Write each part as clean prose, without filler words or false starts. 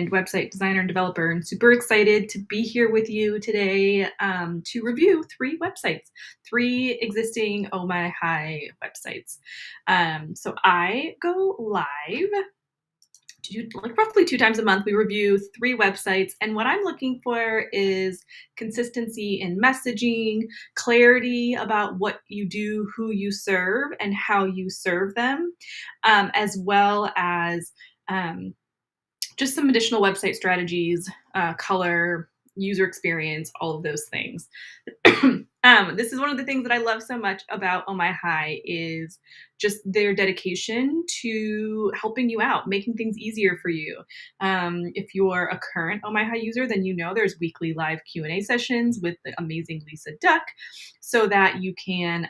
and website designer and developer, and super excited to be here with you today to review three existing Oh My High websites. So I go live like roughly 2 times a month. We review 3 websites, and what I'm looking for is consistency in messaging, clarity about what you do, who you serve, and how you serve them, as well as um, just some additional website strategies, color, user experience, all of those things. This is one of the things that I love so much about Oh My High is just their dedication to helping you out, making things easier for you. If you're a current Oh My High user, then you know there's weekly live Q&A sessions with the amazing Lisa Duck so that you can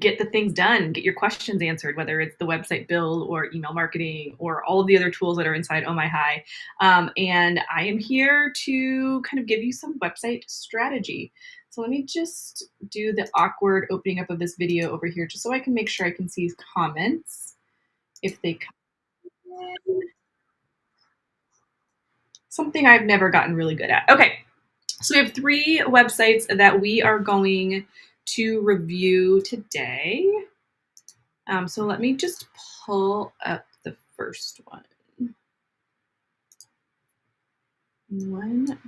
get the things done, get your questions answered, whether it's the website build or email marketing or all of the other tools that are inside Oh My High. And I am here to kind of give you some website strategy. So let me just do the awkward opening up of this video over here just so I can make sure I can see comments if they come in. Something I've never gotten really good at. Okay, so we have 3 websites that we are going to review today. So let me just pull up the first one. 1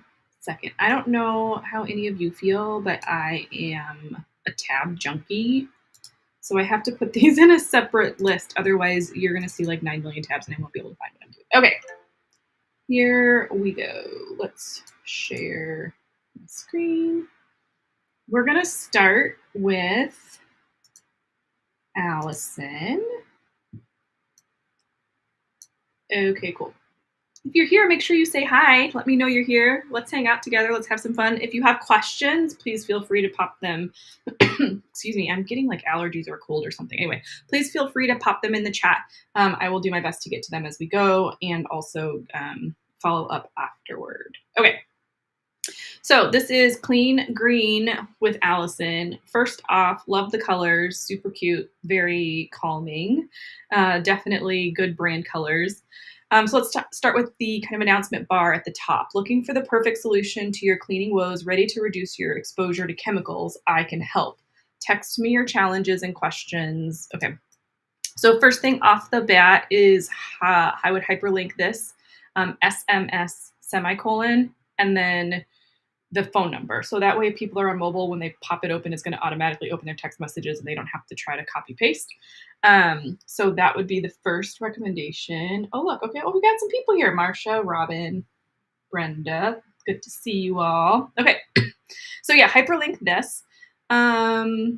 second. I don't know how any of you feel, but I am a tab junkie. So I have to put these in a separate list. Otherwise, you're going to see like 9 million tabs and I won't be able to find what I'm doing. Okay, here we go. Let's share my screen. We're going to start with Allison. Okay, cool. If you're here, make sure you say hi. Let me know you're here. Let's hang out together. Let's have some fun. If you have questions, please feel free to pop them. Excuse me, I'm getting like allergies or a cold or something. Anyway, please feel free to pop them in the chat. I will do my best to get to them as we go and also follow up afterward. Okay. So this is Clean Green with Allison. First off, love the colors, super cute, very calming. Definitely good brand colors. So let's start with the kind of announcement bar at the top. Looking for the perfect solution to your cleaning woes, ready to reduce your exposure to chemicals? I can help. Text me your challenges and questions. Okay. So first thing off the bat is I would hyperlink this SMS semicolon and then the phone number. So that way people are on mobile, when they pop it open, it's going to automatically open their text messages and they don't have to try to copy paste. So that would be the first recommendation. Oh, look. Okay. Oh, we got some people here. Marsha, Robin, Brenda. Good to see you all. Okay. So yeah, hyperlink this. I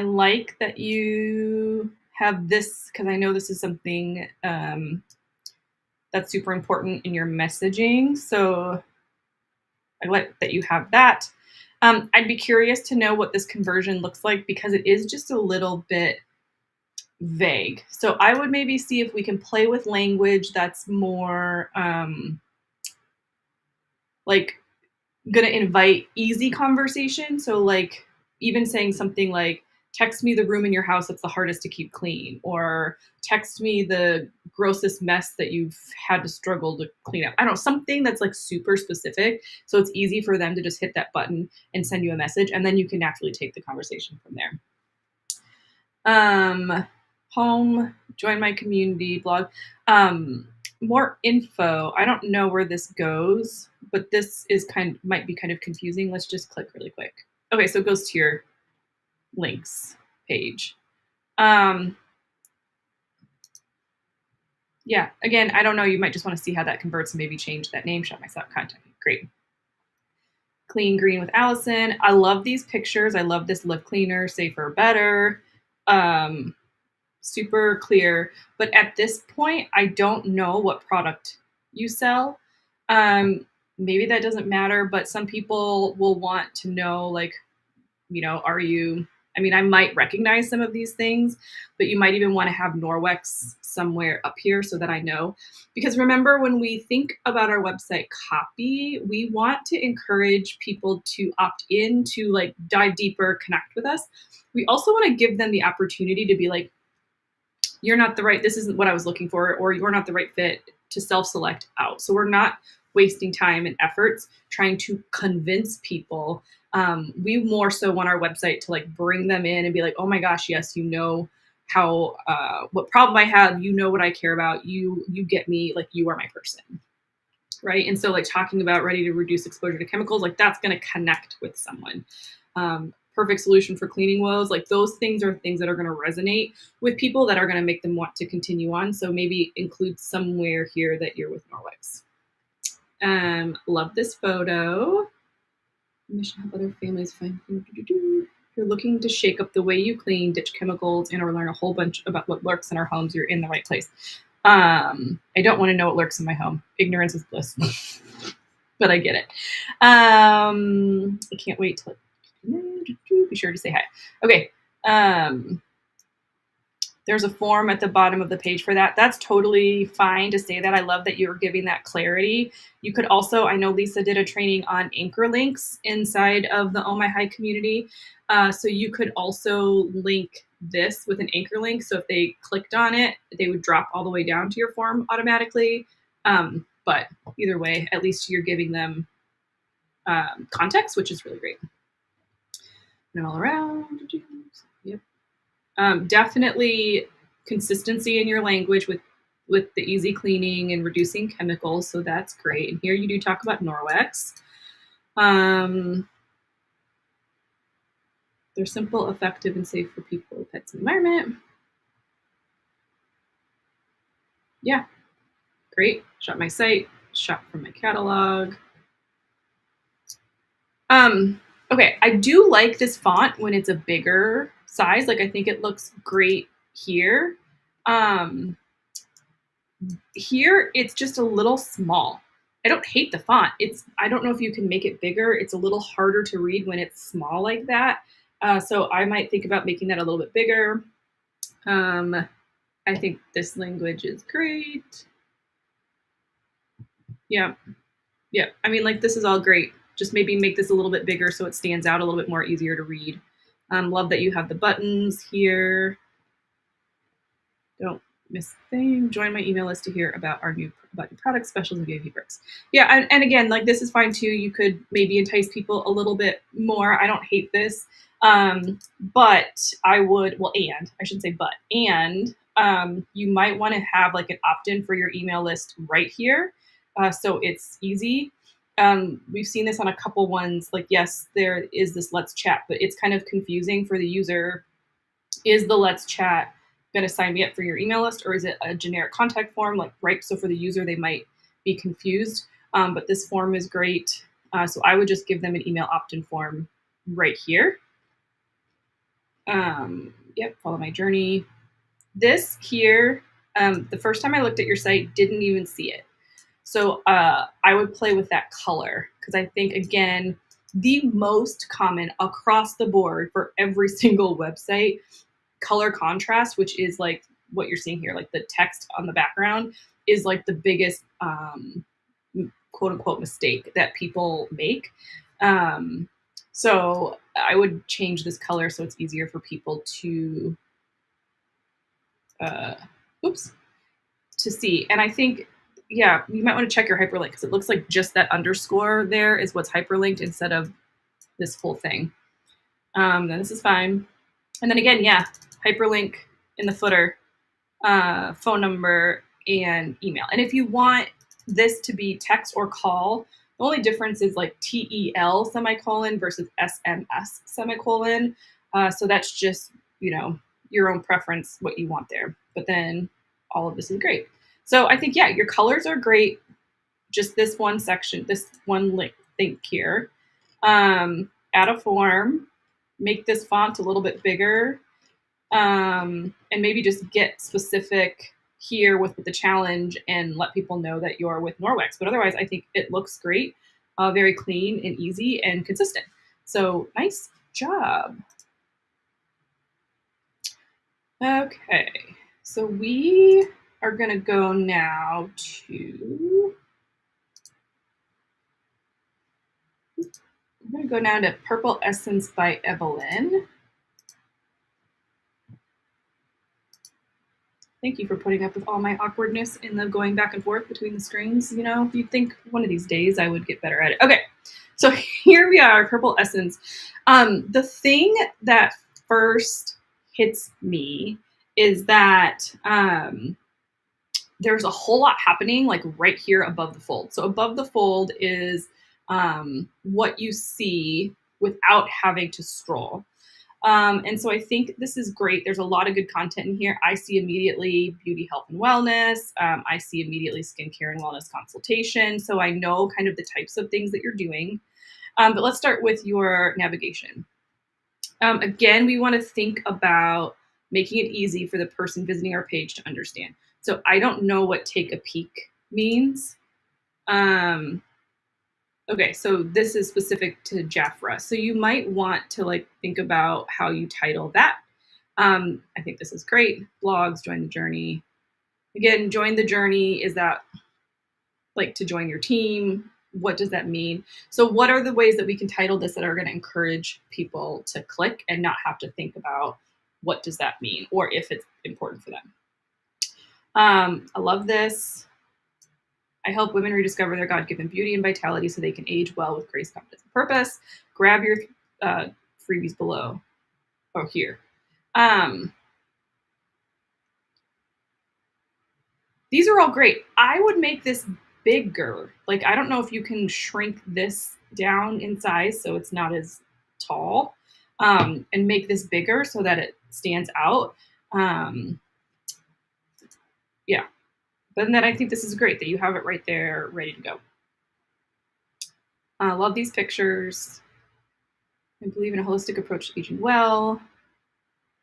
like that you have this because I know this is something that's super important in your messaging. So I like that you have that. I'd be curious to know what this conversion looks like because it is just a little bit vague. So I would maybe see if we can play with language that's more like going to invite easy conversation. So like even saying something like, text me the room in your house that's the hardest to keep clean, or text me the grossest mess that you've had to struggle to clean up. I don't know, something that's like super specific. So it's easy for them to just hit that button and send you a message. And then you can naturally take the conversation from there. Home, join my community blog. More info. I don't know where this goes, but this is might be kind of confusing. Let's just click really quick. Okay, so it goes to your links page. Yeah, again, I don't know. You might just want to see how that converts and maybe change that name. Shut myself. Contact me. Great. Clean Green with Allison. I love these pictures. I love this live cleaner, safer, better. Super clear. But at this point, I don't know what product you sell. Maybe that doesn't matter, but some people will want to know, like, you know, I might recognize some of these things, but you might even want to have Norwex somewhere up here so that I know. Because remember, when we think about our website copy, we want to encourage people to opt in, to like dive deeper, connect with us. We also want to give them the opportunity to be like, you're not the right, this isn't what I was looking for, or you're not the right fit. to self-select out. So we're not wasting time and efforts trying to convince people. We more so want our website to like bring them in and be like, oh my gosh, yes, you know how what problem I have, you know what I care about, you get me, like you are my person. Right. And so like talking about ready to reduce exposure to chemicals, like that's going to connect with someone. Perfect solution for cleaning woes, like those things are things that are going to resonate with people, that are going to make them want to continue on. So maybe include somewhere here that you're with Norwex. Love this photo. Mission help other families find food. If you're looking to shake up the way you clean, ditch chemicals, and or learn a whole bunch about what lurks in our homes, you're in the right place. I don't want to know what lurks in my home. Ignorance is bliss. But I get it. I can't wait to be sure to say hi. Okay. There's a form at the bottom of the page for that. That's totally fine to say that. I love that you're giving that clarity. You could also, I know Lisa did a training on anchor links inside of the Oh My High community. So you could also link this with an anchor link. So if they clicked on it, they would drop all the way down to your form automatically. But either way, at least you're giving them context, which is really great. And all around. Yep. Definitely consistency in your language with the easy cleaning and reducing chemicals. So that's great. And here you do talk about Norwex. They're simple, effective, and safe for people, pets, and environment. Yeah, great. Shop my site, shop from my catalog. Okay, I do like this font when it's a bigger size. Like I think it looks great here. Here it's just a little small. I don't hate the font. I don't know if you can make it bigger. It's a little harder to read when it's small like that. So I might think about making that a little bit bigger. I think this language is great. Yeah. Yeah. I mean, like this is all great. Just maybe make this a little bit bigger so it stands out a little bit more easier to read. Love that you have the buttons here. Don't miss a thing. Join my email list to hear about new product specials and VIP perks. Yeah, and again, like this is fine too. You could maybe entice people a little bit more. I don't hate this, but I would. Well, and I shouldn't say but. And you might want to have like an opt-in for your email list right here, so it's easy. We've seen this on a couple ones. Like, yes, there is this Let's Chat, but it's kind of confusing for the user. Is the Let's Chat going to sign me up for your email list, or is it a generic contact form? Like, right. So for the user, they might be confused. But this form is great. So I would just give them an email opt-in form right here. Yep. Follow my journey. This here, the first time I looked at your site, didn't even see it. So I would play with that color because I think, again, the most common across the board for every single website, color contrast, which is like what you're seeing here, like the text on the background, is like the biggest quote unquote mistake that people make. So I would change this color so it's easier for people to to see. And I think, yeah, you might want to check your hyperlink because it looks like just that underscore there is what's hyperlinked instead of this whole thing. Then this is fine. And then again, yeah, hyperlink in the footer, phone number, and email. And if you want this to be text or call, the only difference is like TEL semicolon versus SMS semicolon. So that's just, your own preference, what you want there. But then all of this is great. So I think, yeah, your colors are great. Just this one section, this one link here. Add a form, make this font a little bit bigger, and maybe just get specific here with the challenge and let people know that you're with Norwex. But otherwise, I think it looks great, very clean and easy and consistent. So nice job. Okay, so we are going to go now to, I'm going to go now to Purple Essence by Evelyn. Thank you for putting up with all my awkwardness in the going back and forth between the screens. You know, you'd think one of these days I would get better at it. Okay, so here we are, Purple Essence. The thing that first hits me is that there's a whole lot happening like right here above the fold. So above the fold is what you see without having to scroll. And so I think this is great. There's a lot of good content in here. I see immediately beauty, health, and wellness. I see immediately skincare and wellness consultation. So I know kind of the types of things that you're doing. But let's start with your navigation. Again, we want to think about making it easy for the person visiting our page to understand. So I don't know what take a peek means. Okay, so this is specific to Jafra. So you might want to like think about how you title that. I think this is great. Blogs, join the journey. Again, join the journey. Is that like to join your team? What does that mean? So what are the ways that we can title this that are going to encourage people to click and not have to think about what does that mean or if it's important for them? I love this. I help women rediscover their God-given beauty and vitality so they can age well with grace, confidence, and purpose. Grab your freebies below. Oh, here. These are all great. I would make this bigger. Like, I don't know if you can shrink this down in size so it's not as tall, and make this bigger so that it stands out. Yeah. But then I think this is great that you have it right there ready to go. I love these pictures. I believe in a holistic approach to aging well.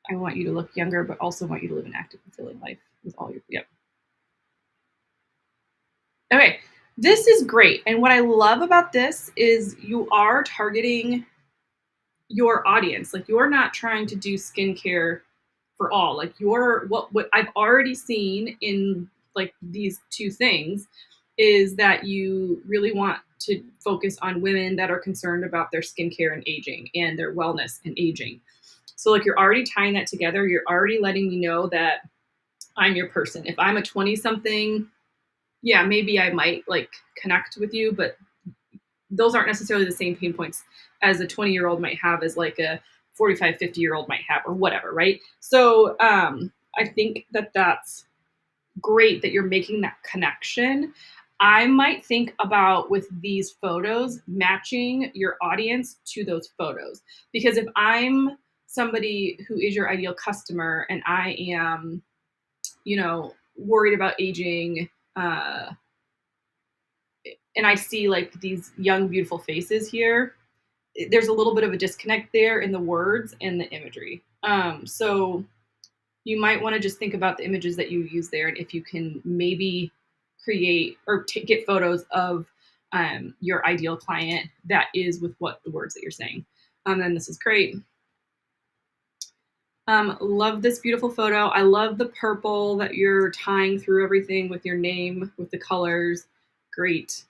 I want you to look younger, but also want you to live an active, fulfilling life with all your. Yep. Okay, this is great. And what I love about this is you are targeting your audience. Like you're not trying to do skincare for all. Like you're what I've already seen in like these two things is that you really want to focus on women that are concerned about their skincare and aging and their wellness and aging. So like you're already tying that together. You're already letting me know that I'm your person. If I'm a 20 something, yeah, maybe I might like connect with you, but those aren't necessarily the same pain points as a 20-year-old might have as like a 45, 50-year-old might have or whatever, right? So I think that that's great that you're making that connection. I might think about with these photos matching your audience to those photos. Because if I'm somebody who is your ideal customer and I am, you know, worried about aging, and I see like these young, beautiful faces here, there's a little bit of a disconnect there in the words and the imagery. So you might want to just think about the images that you use there and if you can maybe create or get photos of your ideal client that is with what the words that you're saying. And this is great. Love this beautiful photo. I love the purple that you're tying through everything with your name, with the colors. Great.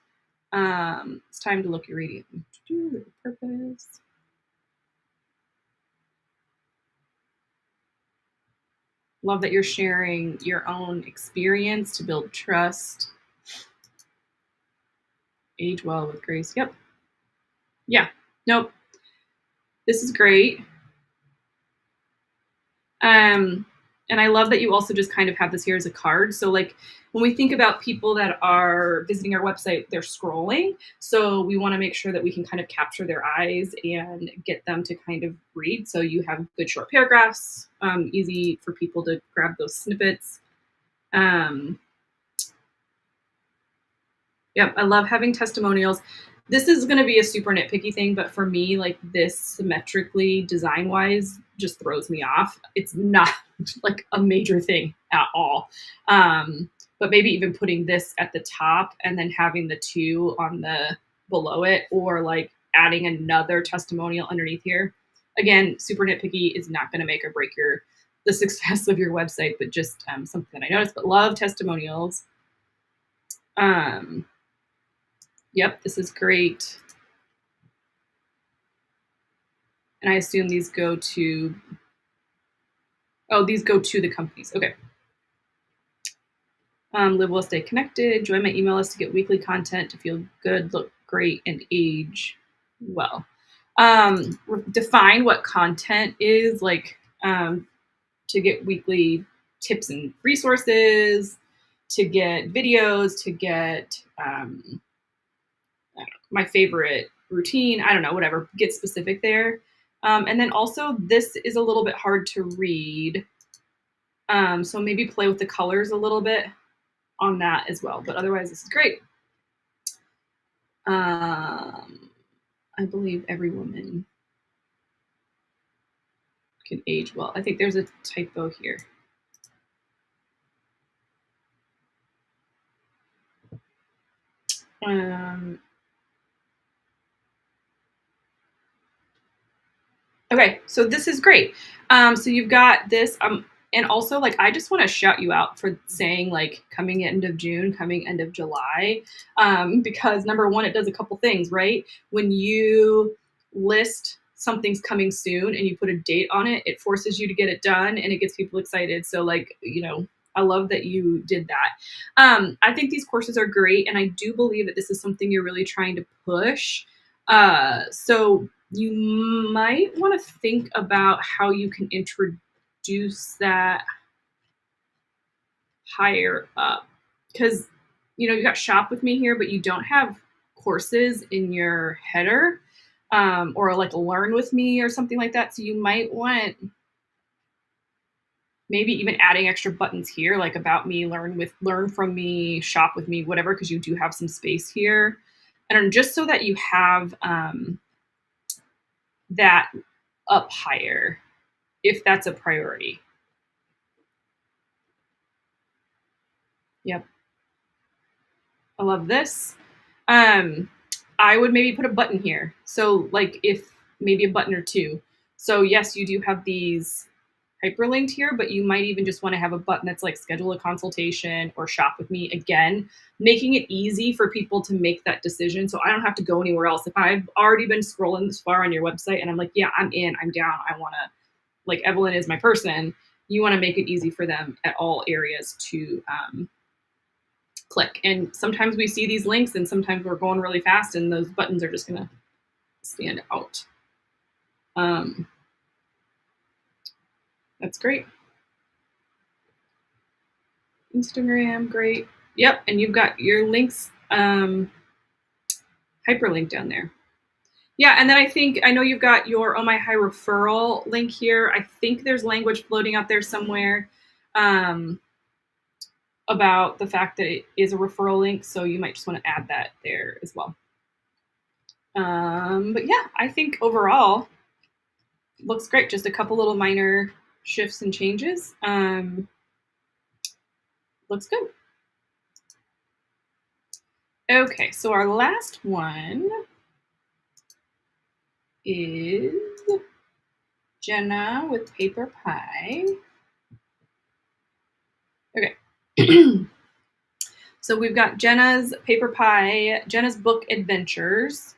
It's time to look your radiant. Purpose. Love that you're sharing your own experience to build trust. Age well with grace. Yep. Yeah. Nope. This is great. And I love that you also just kind of have this here as a card. So like when we think about people that are visiting our website, they're scrolling. So we want to make sure that we can kind of capture their eyes and get them to kind of read. So you have good short paragraphs, easy for people to grab those snippets. Yep, I love having testimonials. This is going to be a super nitpicky thing, but for me, like this symmetrically design wise just throws me off. It's not like a major thing at all. But maybe even putting this at the top and then having the two on the below it, or like adding another testimonial underneath here. Again, super nitpicky is not going to make or break the success of your website, but just something that I noticed. But love testimonials. Yep, this is great. And I assume these go to, oh, these go to the companies. Okay. Live well, stay connected. Join my email list to get weekly content to feel good, look great, and age well. Define what content is, like to get weekly tips and resources, to get videos, to get my favorite routine. I don't know, whatever. Get specific there. And then also, this is a little bit hard to read. So maybe play with the colors a little bit on that as well. But otherwise, this is great. I believe every woman can age well. I think there's a typo here. Okay, so this is great. So you've got this, and also like I just want to shout you out for saying like coming end of June, coming end of July, because number one, it does a couple things, right? When you list something's coming soon and you put a date on it, it forces you to get it done and it gets people excited. So like, you know, I love that you did that. I think these courses are great, and I do believe that this is something you're really trying to push. So you might want to think about how you can introduce that higher up, because you know you got shop with me here, but you don't have courses in your header, or like a learn with me or something like that. So you might want maybe even adding extra buttons here, like about me, learn from me, shop with me, whatever, because you do have some space here, and just so that you have that up higher if that's a priority. Yep. I love this. I would maybe put a button here. So like if maybe a button or two. So yes, you do have these hyperlinked here, but you might even just want to have a button that's like schedule a consultation or shop with me, again, making it easy for people to make that decision. So I don't have to go anywhere else. If I've already been scrolling this far on your website and I'm like, yeah, I'm in, I'm down, I want to, like Evelyn is my person, you want to make it easy for them at all areas to click. And sometimes we see these links and sometimes we're going really fast and those buttons are just going to stand out. That's great. Instagram, great. Yep, and you've got your links hyperlink down there. Yeah, and then I know you've got your Oh My High referral link here. I think there's language floating out there somewhere about the fact that it is a referral link, so you might just want to add that there as well. But yeah, I think overall looks great. Just a couple little minor shifts and changes. Looks good. Okay, so our last one is Jenna with Paper Pie. Okay. So we've got Jenna's Paper Pie, Jenna's Book Adventures.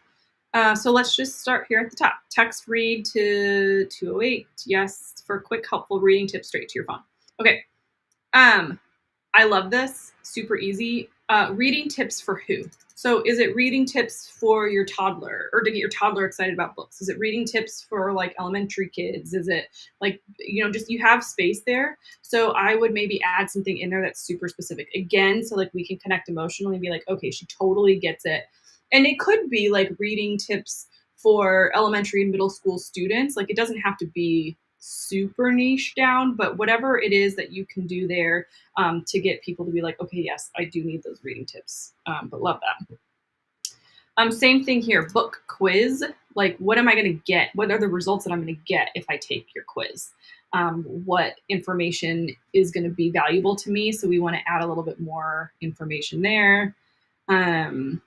So let's just start here at the top. Text read to 208. Yes, for quick, helpful reading tips straight to your phone. Okay. I love this. Super easy. Reading tips for who? So is it reading tips for your toddler or to get your toddler excited about books? Is it reading tips for like elementary kids? Is it like, you know, just you have space there. So I would maybe add something in there that's super specific. Again, so like we can connect emotionally and be like, okay, she totally gets it. And it could be like reading tips for elementary and middle school students. Like it doesn't have to be super niche down, but whatever it is that you can do there to get people to be like, okay, yes, I do need those reading tips, but love that. Same thing here, book quiz. Like, what am I going to get? What are the results that I'm going to get if I take your quiz? What information is going to be valuable to me? So we want to add a little bit more information there. About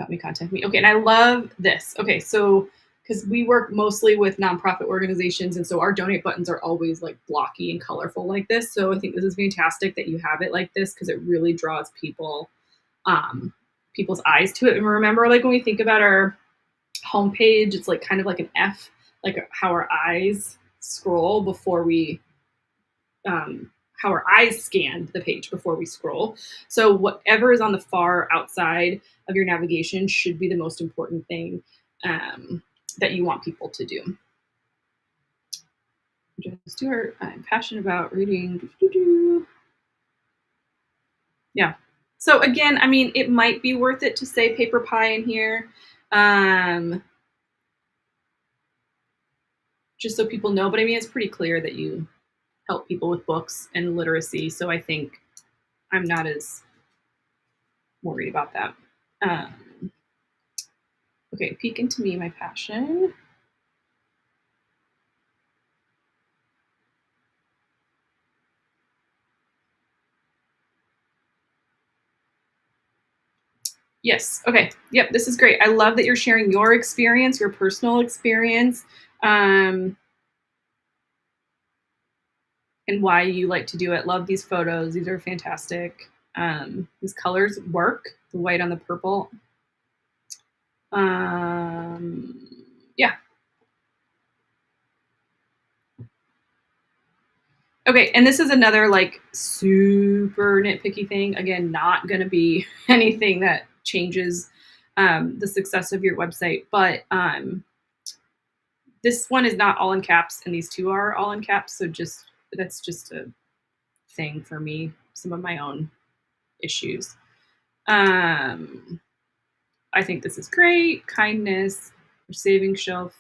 me, contact me. Okay, and I love this. Okay, so because we work mostly with nonprofit organizations, and so our donate buttons are always like blocky and colorful like this. So I think this is fantastic that you have it like this because it really draws people's eyes to it. And remember, like when we think about our homepage, it's like kind of like an F, like how our eyes scroll before we how our eyes scanned the page before we scroll. So whatever is on the far outside of your navigation should be the most important thing that you want people to do. Stewart, I'm passionate about reading. Yeah. So again, I mean, it might be worth it to say paper pie in here. Just so people know, but I mean, it's pretty clear that you help people with books and literacy. So I think I'm not as worried about that. Okay, peek into me, my passion. Yes. Okay. Yep. This is great. I love that you're sharing your experience, your personal experience, and why you like to do it. Love these photos. These are fantastic. These colors work. The white on the purple. Yeah. Okay, and this is another like super nitpicky thing. Again, not going to be anything that changes the success of your website, but this one is not all in caps, and these two are all in caps. So just that's just a thing for me. Some of my own issues. I think this is great. Kindness, saving shelf.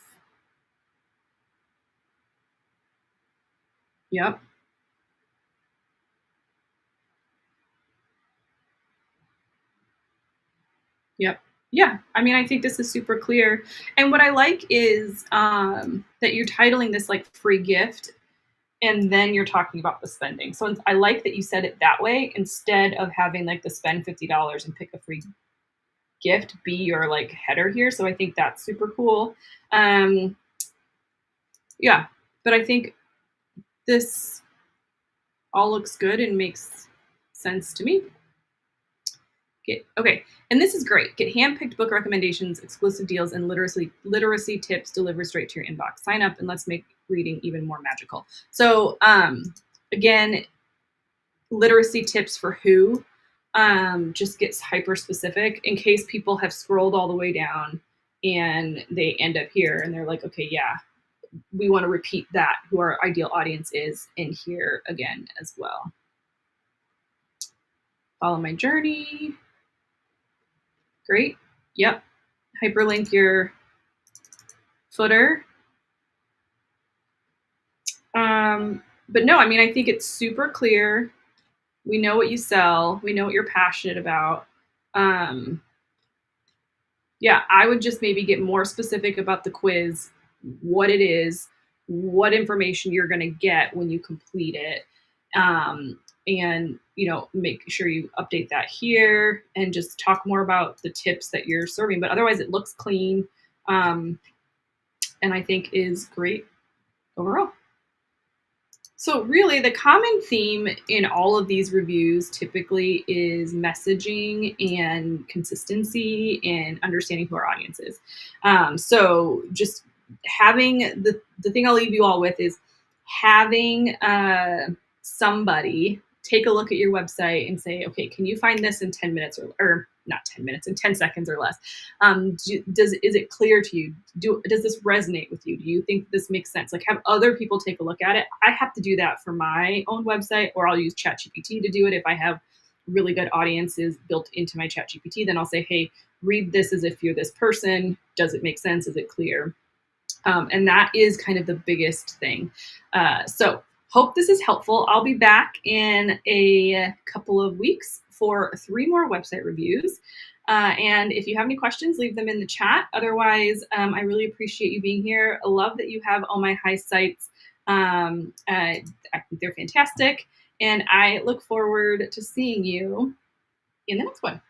Yep. Yep. Yeah. I mean, I think this is super clear. And what I like is that you're titling this like free gift and then you're talking about the spending. So I like that you said it that way instead of having like the spend $50 and pick a free gift be your like header here. So I think that's super cool. Yeah. But I think this all looks good and makes sense to me. Okay, and this is great. Get handpicked book recommendations, exclusive deals, and literacy tips delivered straight to your inbox. Sign up and let's make reading even more magical. So again, literacy tips for who just gets hyper specific in case people have scrolled all the way down and they end up here and they're like, okay, yeah, we want to repeat that, who our ideal audience is in here again as well. Follow my journey. Great. Yep. Hyperlink your footer. But no, I mean, I think it's super clear. We know what you sell. We know what you're passionate about. Yeah, I would just maybe get more specific about the quiz, what it is, what information you're going to get when you complete it. And, you know, make sure you update that here and just talk more about the tips that you're serving. But otherwise, it looks clean and I think is great overall. So really the common theme in all of these reviews typically is messaging and consistency and understanding who our audience is. So just having the thing I'll leave you all with is having somebody take a look at your website and say, okay, can you find this in 10 minutes or not 10 minutes, in 10 seconds or less? Is it clear to you? Does this resonate with you? Do you think this makes sense? Like have other people take a look at it. I have to do that for my own website, or I'll use ChatGPT to do it. If I have really good audiences built into my ChatGPT, then I'll say, hey, read this as if you're this person. Does it make sense? Is it clear? And that is kind of the biggest thing. So hope this is helpful. I'll be back in a couple of weeks for 3 more website reviews. And if you have any questions, leave them in the chat. Otherwise, I really appreciate you being here. I love that you have all my high sites. I think they're fantastic. And I look forward to seeing you in the next one.